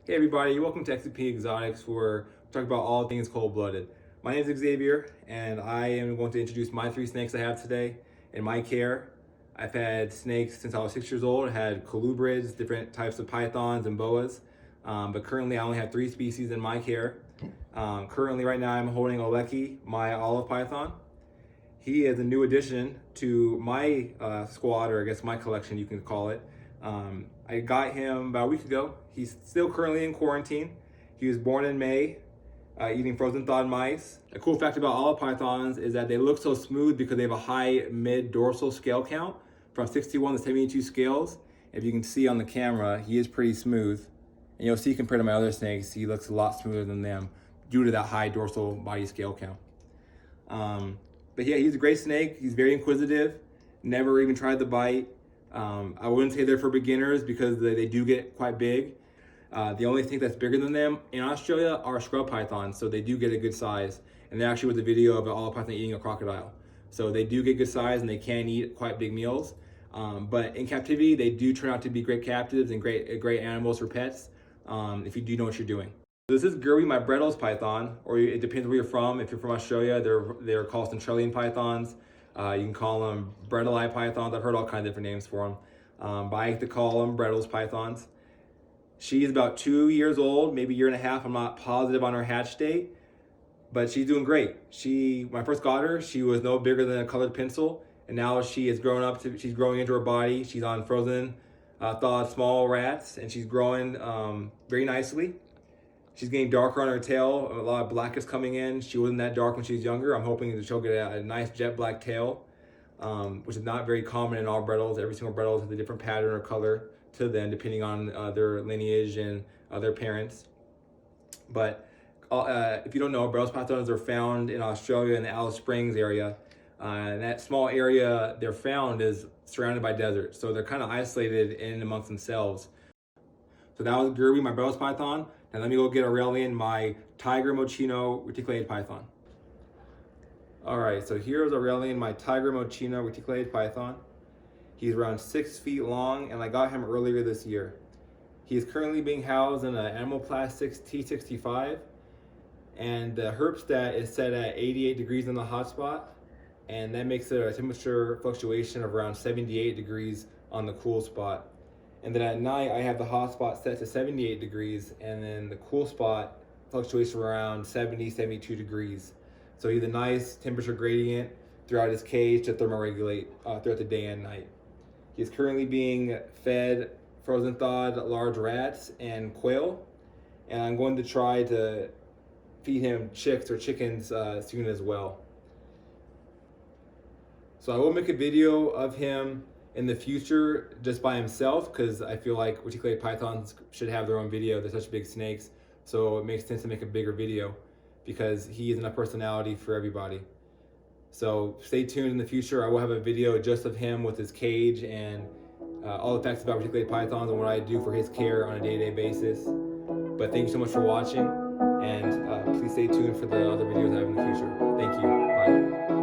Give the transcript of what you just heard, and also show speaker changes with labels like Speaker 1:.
Speaker 1: Hey everybody, welcome to XP Exotics where we talk about all things cold-blooded. My name is Xavier and I am going to introduce my 3 snakes I have today in my care. I've had snakes since I was 6 years old. I had colubrids, different types of pythons and boas, but currently I only have 3 species in my care. Currently right now I'm holding Oleki, my olive python. He is a new addition to my squad, or I guess my collection you can call it. I got him about a week ago. He's still currently in quarantine. He was born in May, eating frozen thawed mice. A cool fact about olive pythons is that they look so smooth because they have a high mid-dorsal scale count from 61 to 72 scales. If you can see on the camera, he is pretty smooth. And you'll see compared to my other snakes, he looks a lot smoother than them due to that high dorsal body scale count. But yeah, he's a great snake. He's very inquisitive, never even tried the bite. I wouldn't say they're for beginners because they do get quite big. The only thing that's bigger than them in Australia are scrub pythons, so they do get a good size. And there actually was a video of an olive python eating a crocodile. So they do get good size and they can eat quite big meals. But in captivity, they do turn out to be great captives and great animals for pets if you do know what you're doing. This is Gerwie, my bredls python, or it depends where you're from. If you're from Australia, they're called Centralian pythons. You can call them bredli pythons. I've heard all kinds of different names for them. But I like to call them bredls pythons. She's about 2 years old, maybe a year and a half. I'm not positive on her hatch date, but she's doing great. When I first got her, she was no bigger than a colored pencil, and now she has grown up she's growing into her body. She's on frozen, thawed small rats, and she's growing very nicely. She's getting darker on her tail. A lot of black is coming in. She wasn't that dark when she was younger. I'm hoping that she'll get a nice jet black tail, which is not very common in all bredls. Every single bredl has a different pattern or color to them, depending on their lineage and their parents. But if you don't know, bredls pythons are found in Australia in the Alice Springs area. And that small area they're found is surrounded by desert. So they're kind of isolated in amongst themselves. So that was Gerwie, my bredls python. Now let me go get Aurelian, my tiger mochino reticulated python. All right, so here's Aurelian, my tiger mochino reticulated python. He's around 6 feet long, and I got him earlier this year. He is currently being housed in an Animal Plastics T65, and the herp stat is set at 88 degrees in the hotspot, and that makes it a temperature fluctuation of around 78 degrees on the cool spot. And then at night, I have the hot spot set to 78 degrees, and then the cool spot fluctuates around 70, 72 degrees. So he's a nice temperature gradient throughout his cage to thermoregulate throughout the day and night. He's currently being fed frozen thawed large rats and quail, and I'm going to try to feed him chicks or chickens soon as well. So I will make a video of him in the future just by himself, because I feel like reticulated pythons should have their own video. They're such big snakes, so it makes sense to make a bigger video because he isn't a personality for everybody. So stay tuned in the future. I will have a video just of him with his cage and all the facts about reticulated pythons and what I do for his care on a day-to-day basis. But thank you so much for watching, and please stay tuned for the other videos I have in the future. Thank you. Bye.